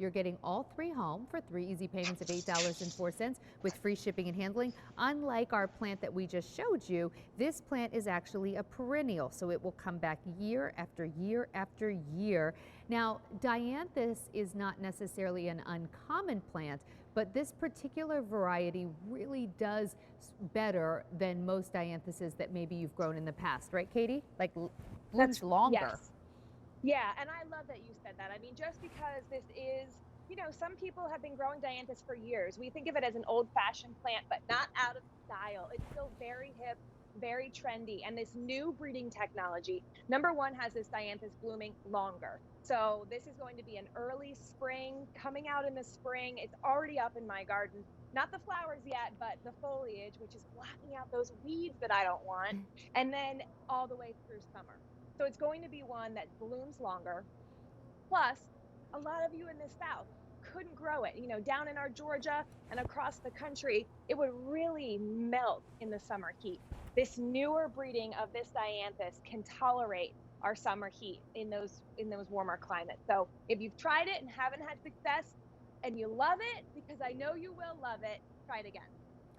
You're getting all three home for 3 easy payments of $8.04 with free shipping and handling. Unlike our plant that we just showed you, this plant is actually a perennial, so it will come back year after year after year. Now, Dianthus is not necessarily an uncommon plant, but this particular variety really does better than most Dianthuses that maybe you've grown in the past, right, Katie? Like blooms longer. Yes. Yeah, and I love that you said that. I mean, just because this is, some people have been growing Dianthus for years. We think of it as an old-fashioned plant, but not out of style. It's still very hip, very trendy. And this new breeding technology, number one, has this Dianthus blooming longer. So this is going to be an early spring, coming out in the spring. It's already up in my garden. Not the flowers yet, but the foliage, which is blocking out those weeds that I don't want. And then all the way through summer. So it's going to be one that blooms longer. Plus, a lot of you in the South couldn't grow it. Down in our Georgia and across the country, it would really melt in the summer heat. This newer breeding of this Dianthus can tolerate our summer heat in those warmer climates. So if you've tried it and haven't had success and you love it, because I know you will love it, try it again.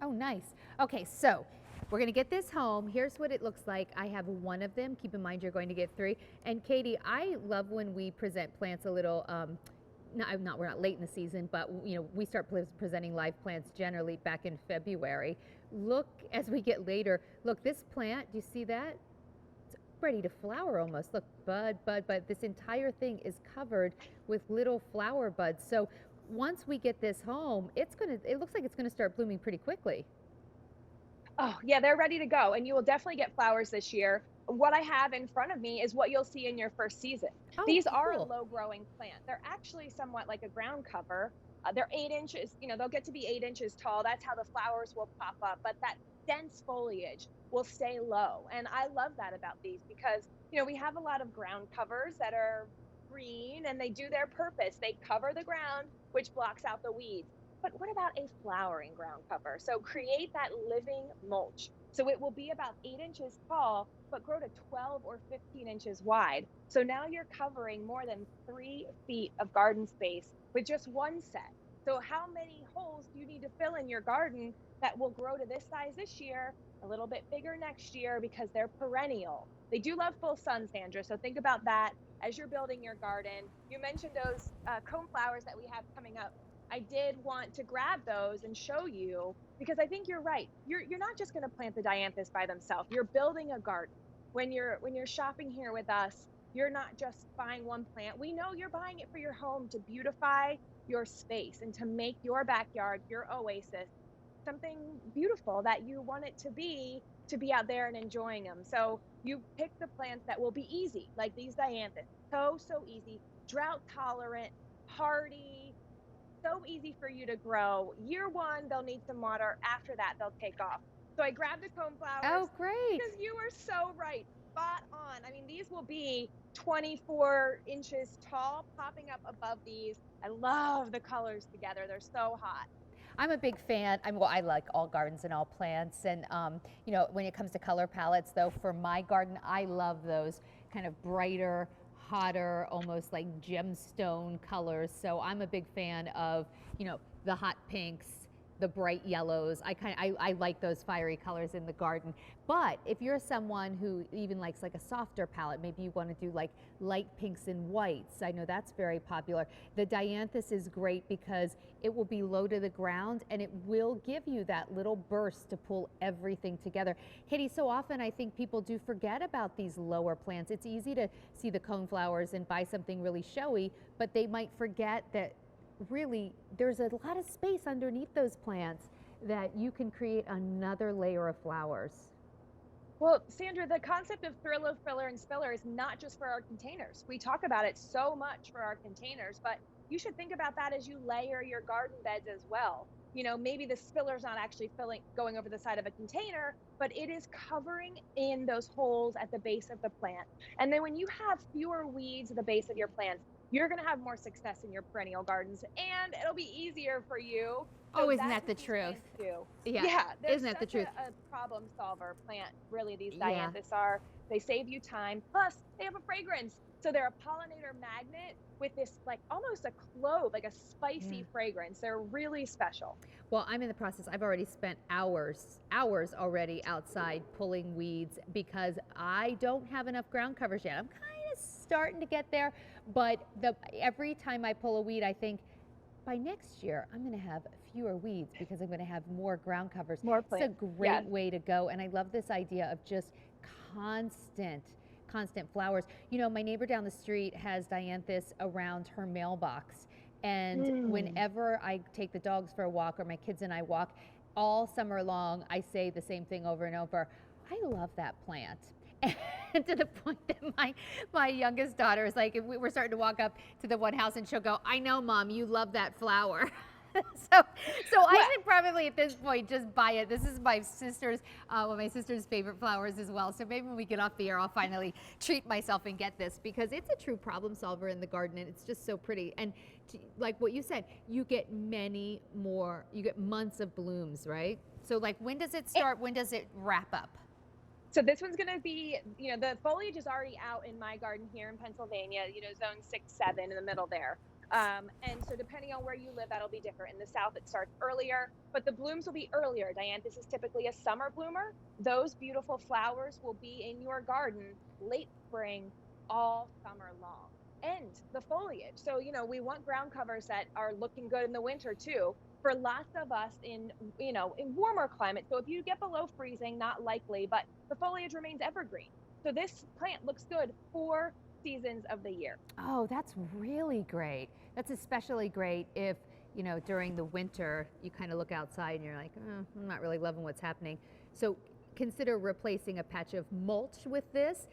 Oh, nice. Okay, so we're going to get this home. Here's what it looks like. I have one of them. Keep in mind you're going to get three. And Katie, I love when we present plants a little, we're not late in the season, but we start presenting live plants generally back in February. Look, as we get later, look, this plant, do you see that? It's ready to flower almost. Look, bud. This entire thing is covered with little flower buds. So once we get this home, it looks like it's gonna start blooming pretty quickly. Oh, yeah, they're ready to go. And you will definitely get flowers this year. What I have in front of me is what you'll see in your first season. Oh, These are a cool. low growing plant. They're actually somewhat like a ground cover. They're 8 inches, they'll get to be 8 inches tall. That's how the flowers will pop up. But that dense foliage will stay low. And I love that about these because, we have a lot of ground covers that are green and they do their purpose. They cover the ground, which blocks out the weeds. But what about a flowering ground cover? So create that living mulch. So it will be about 8 inches tall, but grow to 12 or 15 inches wide. So now you're covering more than 3 feet of garden space with just one set. So how many holes do you need to fill in your garden that will grow to this size this year, a little bit bigger next year because they're perennial? They do love full sun, Sandra. So think about that as you're building your garden. You mentioned those cone flowers that we have coming up. I did want to grab those and show you because I think you're right. You're not just going to plant the Dianthus by themselves. You're building a garden. When you're shopping here with us, you're not just buying one plant. We know you're buying it for your home to beautify your space and to make your backyard your oasis something beautiful that you want it to be out there and enjoying them. So you pick the plants that will be easy, like these Dianthus. So easy, drought tolerant, hardy, so easy for you to grow. Year one, they'll need some water. After that, they'll take off. So I grabbed the cone Oh, flowers great. because you were so right. Spot on. I mean, these will be 24 inches tall, popping up above these. I love the colors together. They're so hot. I'm a big fan. Well, I like all gardens and all plants. And, when it comes to color palettes, though, for my garden, I love those kind of brighter, hotter, almost like gemstone colors. So I'm a big fan of, the hot pinks, the bright yellows. I like those fiery colors in the garden. But if you're someone who even likes like a softer palette, maybe you want to do like light pinks and whites. I know that's very popular. The Dianthus is great because it will be low to the ground and it will give you that little burst to pull everything together. Katie, so often I think people do forget about these lower plants. It's easy to see the coneflowers and buy something really showy, but they might forget that really there's a lot of space underneath those plants that you can create another layer of flowers. Well, Sandra, the concept of throw, filler, and spiller is not just for our containers. We talk about it so much for our containers, but you should think about that as you layer your garden beds as well. Maybe the spiller's not actually going over the side of a container, but it is covering in those holes at the base of the plant. And then when you have fewer weeds at the base of your plants, you're going to have more success in your perennial gardens, and it'll be easier for you. So Oh, isn't that's that the what these truth? plants do. Yeah, Yeah, they're isn't that the such truth? a problem solver plant, really, these Yeah. dianthus are. They save you time, plus they have a fragrance. So they're a pollinator magnet with this like almost a clove, like a Yeah. spicy fragrance. They're really special. Well, I'm in the process. I've already spent hours already outside pulling weeds because I don't have enough ground covers yet. I'm kind of starting to get there, but every time I pull a weed, I think by next year I'm going to have fewer weeds because I'm going to have more ground covers. More It's a plants. great Yes. way to go, and I love this idea of just constant flowers. You know, my neighbor down the street has dianthus around her mailbox. And Mm. whenever I take the dogs for a walk or my kids and I walk, all summer long, I say the same thing over and over. I love that plant. And to the point that my youngest daughter is like, we're starting to walk up to the one house and she'll go, I know, Mom, you love that flower. So I Well, should probably at this point just buy it. This is my sister's, one of my sister's favorite flowers as well. So maybe when we get off the air, I'll finally treat myself and get this because it's a true problem solver in the garden and it's just so pretty. And like what you said, you get you get months of blooms, right? So like when does it start? When does it wrap up? so this one's going to be, the foliage is already out in my garden here in Pennsylvania, zone 6, 7 in the middle there. And so depending on where you live, that'll be different. In the south, it starts earlier, but the blooms will be earlier. Dianthus is typically a summer bloomer. Those beautiful flowers will be in your garden late spring, all summer long. And the foliage. So, we want ground covers that are looking good in the winter too. For lots of us in warmer climates. So if you get below freezing, not likely, but the foliage remains evergreen. So this plant looks good 4 seasons of the year. Oh, that's really great. That's especially great if, during the winter, you kind of look outside and you're like, I'm not really loving what's happening. So consider replacing a patch of mulch with this,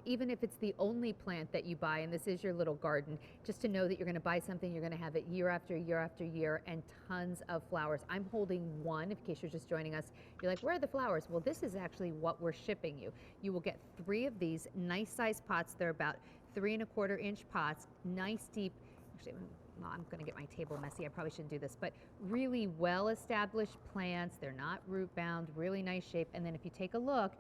even if it's the only plant that you buy, and this is your little garden, just to know that you're going to buy something, you're going to have it year after year after year, and tons of flowers. I'm holding one, in case you're just joining us. You're like, where are the flowers? Well, this is actually what we're shipping you. You will get 3 of these nice sized pots. They're about 3¼ inch pots, nice deep, actually, well, I'm going to get my table messy. I probably shouldn't do this, but really well-established plants. They're not root bound, really nice shape. And then if you take a look,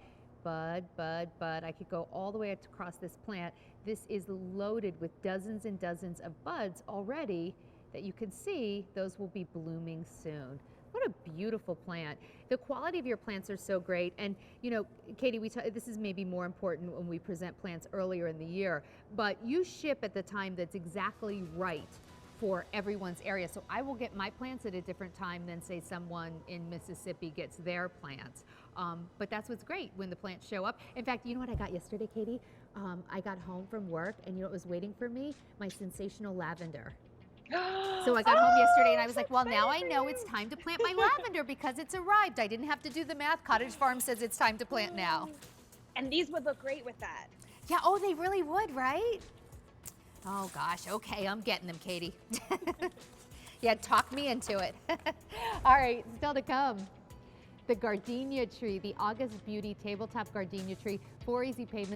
bud, I could go all the way across this plant. This is loaded with dozens and dozens of buds already that you can see. Those will be blooming soon. What a beautiful plant. The quality of your plants are so great. And, Katie, this is maybe more important when we present plants earlier in the year, but you ship at the time that's exactly right for everyone's area. So I will get my plants at a different time than, say, someone in Mississippi gets their plants. But that's what's great when the plants show up. In fact, you know what I got yesterday, Katie? I got home from work and you know what was waiting for me? My sensational lavender. So I got home yesterday and I was like, well, now I know it's time to plant my lavender because it's arrived. I didn't have to do the math. Cottage Farms says it's time to plant now. And these would look great with that. Yeah, oh, they really would, right? Oh gosh, okay, I'm getting them, Katie. Yeah, talk me into it. All right, still to come. The gardenia tree, the August Beauty tabletop gardenia tree, 4 easy pavements.